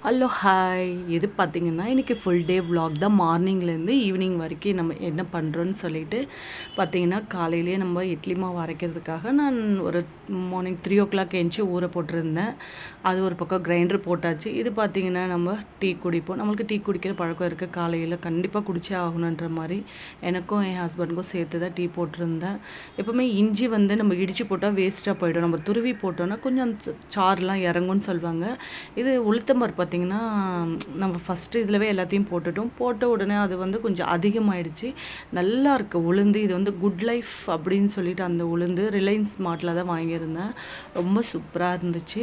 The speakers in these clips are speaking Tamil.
Hello hi. இது பார்த்திங்கன்னா இன்றைக்கி ஃபுல் டே விலாக் தான். மார்னிங்லேருந்து ஈவினிங் வரைக்கும் நம்ம என்ன பண்ணுறோன்னு சொல்லிட்டு பார்த்திங்கன்னா, காலையிலேயே நம்ம இட்லி மாவு அரைக்கிறதுக்காக நான் ஒரு மார்னிங் 3 o'clock எழுந்துச்சி ஊற போட்டிருந்தேன். அது ஒரு பக்கம் கிரைண்டர் போட்டாச்சு. இது பார்த்திங்கன்னா நம்ம டீ குடிப்போம். நம்மளுக்கு டீ குடிக்கிற பழக்கம் இருக்குது. காலையில் கண்டிப்பாக குடிச்சே ஆகணுன்ற மாதிரி எனக்கும் என் ஹஸ்பண்டுக்கும் சேர்த்து தான் டீ போட்டிருந்தேன். எப்போவுமே இஞ்சி நம்ம இடித்து போட்டால் வேஸ்ட்டாக போயிடும். நம்ம துருவி போட்டோன்னா கொஞ்சம் அந்த சாறுலாம் இறங்கும்னு சொல்லுவாங்க. இது உளுத்தம்பருப்பு பார்த்திங்கன்னா, நம்ம ஃபஸ்ட்டு இதிலவே எல்லாத்தையும் போட்டுட்டோம். போட்ட உடனே அது கொஞ்சம் அதிகமாகிடுச்சு. நல்லா இருக்குது உளுந்து. இது குட் லைஃப் அப்படின்னு சொல்லிட்டு அந்த உளுந்து ரிலையன்ஸ் மார்ட்டில் தான் வாங்கியிருந்தேன். ரொம்ப சூப்பராக இருந்துச்சு.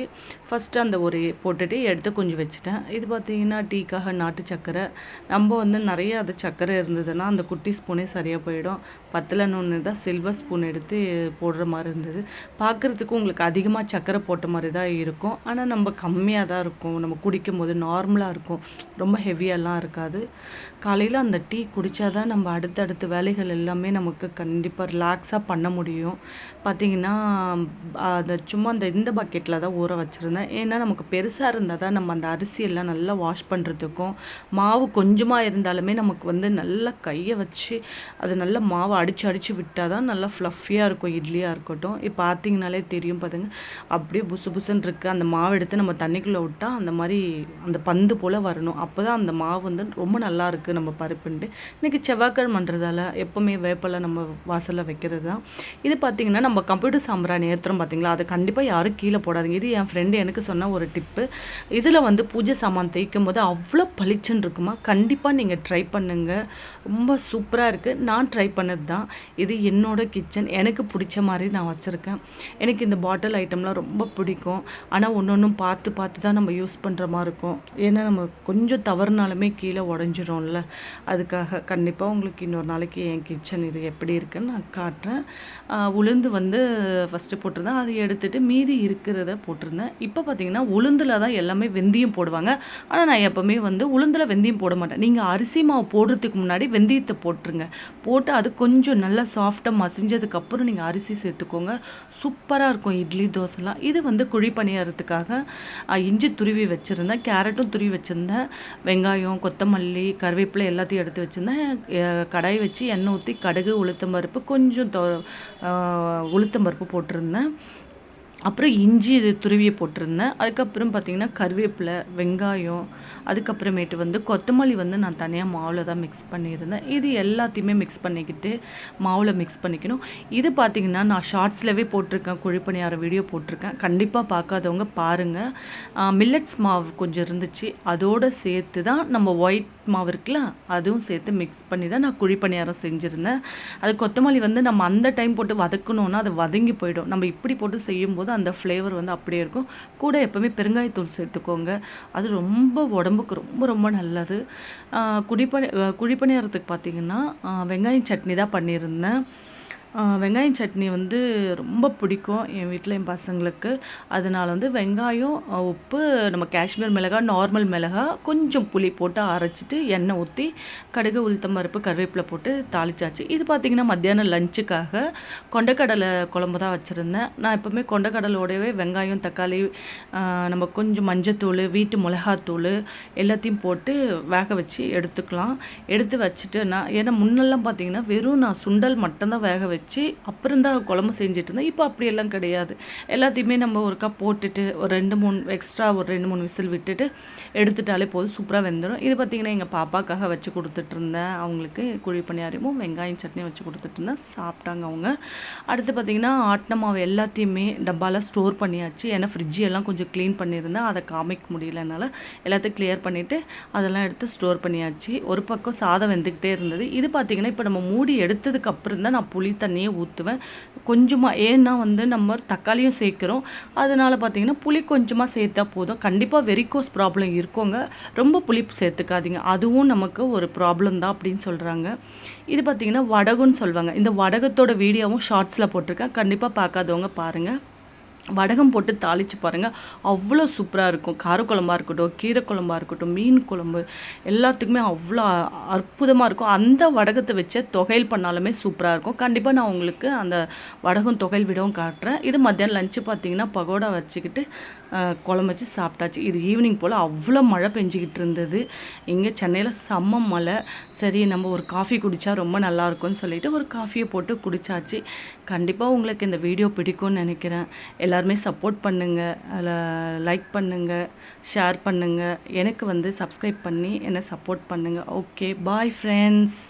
ஃபஸ்ட்டு அந்த ஒரு போட்டுட்டு எடுத்து கொஞ்சம் வச்சுட்டேன். இது பார்த்திங்கன்னா டீக்காக நாட்டு சர்க்கரை. நம்ம நிறைய அது சர்க்கரை இருந்ததுன்னா அந்த குட்டி ஸ்பூனே சரியாக போயிடும். பத்தலைன்னு தான் சில்வர் ஸ்பூன் எடுத்து போடுற மாதிரி இருந்தது. பார்க்குறதுக்கு உங்களுக்கு அதிகமாக சர்க்கரை போட்ட மாதிரி தான் இருக்கும். ஆனால் நம்ம கம்மியாக தான் இருக்கும். நம்ம குடிக்கும் போது நார்மலாக இருக்கும். ரொம்ப ஹெவியெல்லாம் இருக்காது. காலையில் அந்த டீ குடித்தா தான் நம்ம அடுத்தடுத்த வேலைகள் எல்லாமே நமக்கு கண்டிப்பாக ரிலாக்ஸாக பண்ண முடியும். பார்த்திங்கன்னா அதை சும்மா இந்த பக்கெட்டில் தான் ஊற வச்சுருந்தேன். ஏன்னா நமக்கு பெருசாக இருந்தால் தான் நம்ம அந்த அரிசியெல்லாம் நல்லா வாஷ் பண்ணுறதுக்கும், மாவு கொஞ்சமாக இருந்தாலுமே நமக்கு நல்லா கையை வச்சு அது நல்லா மாவை அடித்து விட்டால் தான் நல்லா ஃப்ளஃபியாக இருக்கும். இட்லியாக இருக்கட்டும். இப்போ பார்த்திங்கனாலே தெரியும் பாருங்க, அப்படியே புசு புசுன்னு இருக்குது. அந்த மாவு எடுத்து நம்ம தண்ணிக்குள்ளே விட்டால் அந்த மாதிரி அந்த பந்து போல் வரணும். அப்போ தான் அந்த மாவு ரொம்ப நல்லா இருக்குது நம்ம பருப்புன்ட்டு. இன்றைக்கி செவ்வாய்க்கிழமைன்றதால எப்போவுமே வேப்பலை நம்ம வாசலில் வைக்கிறது தான். இது பார்த்திங்கன்னா நம்ம கம்ப்யூட்டர் சாம்பிராணி ஏற்றுறோம் பார்த்திங்களா, அதை கண்டிப்பாக யாரும் கீழே போடாதீங்க. இது என் ஃப்ரெண்டு எனக்கு சொன்ன ஒரு டிப்பு. இதில் பூஜை சாமான் தேய்க்கும் போது அவ்வளோ பளிச்சுன்னு இருக்குமா. கண்டிப்பாக நீங்கள் ட்ரை பண்ணுங்கள். ரொம்ப சூப்பராக இருக்குது. நான் ட்ரை பண்ணது தான். இது என்னோடய கிச்சன். எனக்கு பிடிச்ச மாதிரி நான் வச்சுருக்கேன். எனக்கு இந்த பாட்டில் ஐட்டம்லாம் ரொம்ப பிடிக்கும். ஆனால் ஒன்றும் பார்த்து தான் நம்ம யூஸ் பண்ணுற மாதிரி இருக்கும். ஏன்னா நம்ம கொஞ்சம் தவறுனாலுமே கீழே உடஞ்சிரும்ல. அதுக்காக கண்டிப்பாக உங்களுக்கு இன்னொரு நாளைக்கு என் கிச்சன் இது எப்படி இருக்குன்னு நான் காட்டுறேன். உளுந்து ஃபஸ்ட்டு போட்டிருந்தேன். அதை எடுத்துகிட்டு மீதி இருக்கிறத போட்டிருந்தேன். இப்போ பார்த்திங்கன்னா உளுந்தில் தான் எல்லாமே வெந்தயம் போடுவாங்க. ஆனால் நான் எப்போவுமே உளுந்தில் வெந்தயம் போட மாட்டேன். நீங்கள் அரிசி மாவு போடுறதுக்கு முன்னாடி வெந்தயத்தை போட்டுருங்க. போட்டு அது கொஞ்சம் நல்லா சாஃப்டாக மசிஞ்சதுக்கப்புறம் நீங்கள் அரிசி சேர்த்துக்கோங்க. சூப்பராக இருக்கும் இட்லி தோசைலாம். இது குழி பணியாரத்துக்காக இஞ்சி துருவி வச்சுருந்தேன். கேரட்டும் துருவி வச்சுருந்தேன். வெங்காயம், கொத்தமல்லி, கருவேப்பிலை எல்லாத்தையும் எடுத்து வச்சுருந்தேன். கடாய் வச்சு எண்ணெய் ஊற்றி கடுகு, உளுத்தம்பருப்பு, கொஞ்சம் உளுத்தம்பருப்பு போட்டிருந்தேன். அப்புறம் இஞ்சி இது துருவியை போட்டிருந்தேன். அதுக்கப்புறம் பார்த்திங்கன்னா கருவேப்பிலை, வெங்காயம், அதுக்கப்புறமேட்டு கொத்தமல்லி நான் தனியாக மாவில் தான் மிக்ஸ் பண்ணியிருந்தேன். இது எல்லாத்தையுமே மிக்ஸ் பண்ணிக்கிட்டு மாவில் மிக்ஸ் பண்ணிக்கணும். இது பார்த்திங்கன்னா நான் ஷார்ட்ஸ்லவே போட்டிருக்கேன். குழிப்பணியாரம் வீடியோ போட்டிருக்கேன். கண்டிப்பாக பார்க்காதவங்க பாருங்கள். மில்லட்ஸ் மாவு கொஞ்சம் இருந்துச்சு. அதோடு சேர்த்து தான் நம்ம ஒயிட் மாவு இருக்குல்ல, அதுவும் சேர்த்து மிக்ஸ் பண்ணி தான் நான் குழிப்பணியாரம் செஞ்சுருந்தேன். அது கொத்தமல்லி நம்ம அந்த டைம் போட்டு வதக்கணுன்னா அது வதங்கி போயிடும். நம்ம இப்படி போட்டு செய்யும்போது அந்த ஃப்ளேவர் அப்படியே இருக்கும். கூட எப்போவுமே பெருங்காயத்தூள் சேர்த்துக்கோங்க. அது ரொம்ப உடம்புக்கு ரொம்ப ரொம்ப நல்லது. குழிப்பணியாரத்துக்கு பார்த்திங்கன்னா வெங்காயம் சட்னி தான் பண்ணியிருந்தேன். வெங்காயம் சட்னி ரொம்ப பிடிக்கும் என் வீட்டில் என் பசங்களுக்கு. அதனால் வெங்காயம், உப்பு, நம்ம காஷ்மீர் மிளகாய், நார்மல் மிளகாய், கொஞ்சம் புளி போட்டு அரைச்சிட்டு எண்ணெய் ஊற்றி கடுகு, உளுத்தம்பருப்பு, கருவேப்பிலை போட்டு தாளிச்சாச்சு. இது பார்த்திங்கன்னா மத்தியானம் லஞ்சுக்காக கொண்டக்கடலை குழம்பு தான் வச்சுருந்தேன். நான் எப்போவுமே கொண்டக்கடலோடவே வெங்காயம், தக்காளி, நம்ம கொஞ்சம் மஞ்சத்தூள், வீட்டு மிளகாத்தூள் எல்லாத்தையும் போட்டு வேக வச்சு எடுத்துக்கலாம். எடுத்து வச்சுட்டு ஏன்னா முன்னெல்லாம் பார்த்திங்கன்னா வெறும் நான் சுண்டல் மட்டும்தான் வேக வச்சு அப்புறம் தான் குழம்பு செஞ்சுட்டு இருந்தேன். இப்போ அப்படியெல்லாம் கிடையாது. எல்லாத்தையுமே நம்ம ஒரு கப் போட்டுட்டு ஒரு 2-3 எக்ஸ்ட்ரா ஒரு 2-3 விசில் விட்டுட்டு எடுத்துட்டாலே போதும். சூப்பராக வெந்துடும். இது பார்த்திங்கன்னா எங்கள் பாப்பாக்காக வச்சு கொடுத்துட்ருந்தேன். அவங்களுக்கு குழி பணியாரமும் வெங்காயம் சட்னியும் வச்சு கொடுத்துட்ருந்தேன். சாப்பிட்டாங்க அவங்க. அடுத்து பார்த்திங்கன்னா ஆட்டின மாவு எல்லாத்தையுமே டப்பாவில் ஸ்டோர் பண்ணியாச்சு. ஏன்னா ஃப்ரிட்ஜு எல்லாம் கொஞ்சம் க்ளீன் பண்ணியிருந்தேன். அதை காமிக்க முடியலனால எல்லாத்தையும் கிளியர் பண்ணிவிட்டு அதெல்லாம் எடுத்து ஸ்டோர் பண்ணியாச்சு. ஒரு பக்கம் சாதம் வெந்துக்கிட்டே இருந்தது. இது பார்த்திங்கன்னா இப்போ நம்ம மூடி எடுத்ததுக்கு அப்புறம் தான் நான் புளி தண்ணியை ஊற்றுவேன் கொஞ்சமாக. ஏன்னா நம்ம தக்காளியும் சேர்க்குறோம். அதனால் பார்த்திங்கன்னா புளி கொஞ்சமாக சேர்த்தா போதும். கண்டிப்பாக வெரிகோஸ் ப்ராப்ளம் இருக்கோங்க. ரொம்ப புளிப்பு சேர்த்துக்காதீங்க. அதுவும் நமக்கு ஒரு ப்ராப்ளம் தான் அப்படின்னு சொல்கிறாங்க. இது பார்த்திங்கன்னா வடகுன்னு சொல்லுவாங்க. இந்த வடகத்தோட வீடியோவும் ஷார்ட்ஸில் போட்டிருக்கேன். கண்டிப்பாக பார்க்காதவங்க பாருங்கள். வடகம் போட்டு தாளித்து பாருங்கள், அவ்வளோ சூப்பராக இருக்கும். காரக்குழம்பா இருக்கட்டும், கீரை குழம்பா இருக்கட்டும், மீன் குழம்பு எல்லாத்துக்குமே அவ்வளோ அற்புதமாக இருக்கும். அந்த வடகத்தை வச்ச தொகையல் பண்ணாலுமே சூப்பராக இருக்கும். கண்டிப்பாக நான் உங்களுக்கு அந்த வடகம் தொகையல் விடவும் காட்டுறேன். இது மத்தியானம் லஞ்சு பார்த்தீங்கன்னா பகோடா வச்சுக்கிட்டு குழம்பு வச்சு சாப்பிட்டாச்சு. இது ஈவினிங் போல் அவ்வளோ மழை பெஞ்சிக்கிட்டு இருந்தது. இங்கே சென்னையில் செம்ம மழை. சரி நம்ம ஒரு காஃபி குடித்தா ரொம்ப நல்லாயிருக்கும்னு சொல்லிட்டு ஒரு காஃபியை போட்டு குடித்தாச்சு. கண்டிப்பாக உங்களுக்கு இந்த வீடியோ பிடிக்கும்னு நினைக்கிறேன். எல்லாருமே சப்போர்ட் பண்ணுங்கள், லைக் பண்ணுங்கள், ஷேர் பண்ணுங்கள். எனக்கு சப்ஸ்கிரைப் பண்ணி என்னை சப்போர்ட் பண்ணுங்கள். Okay, bye friends.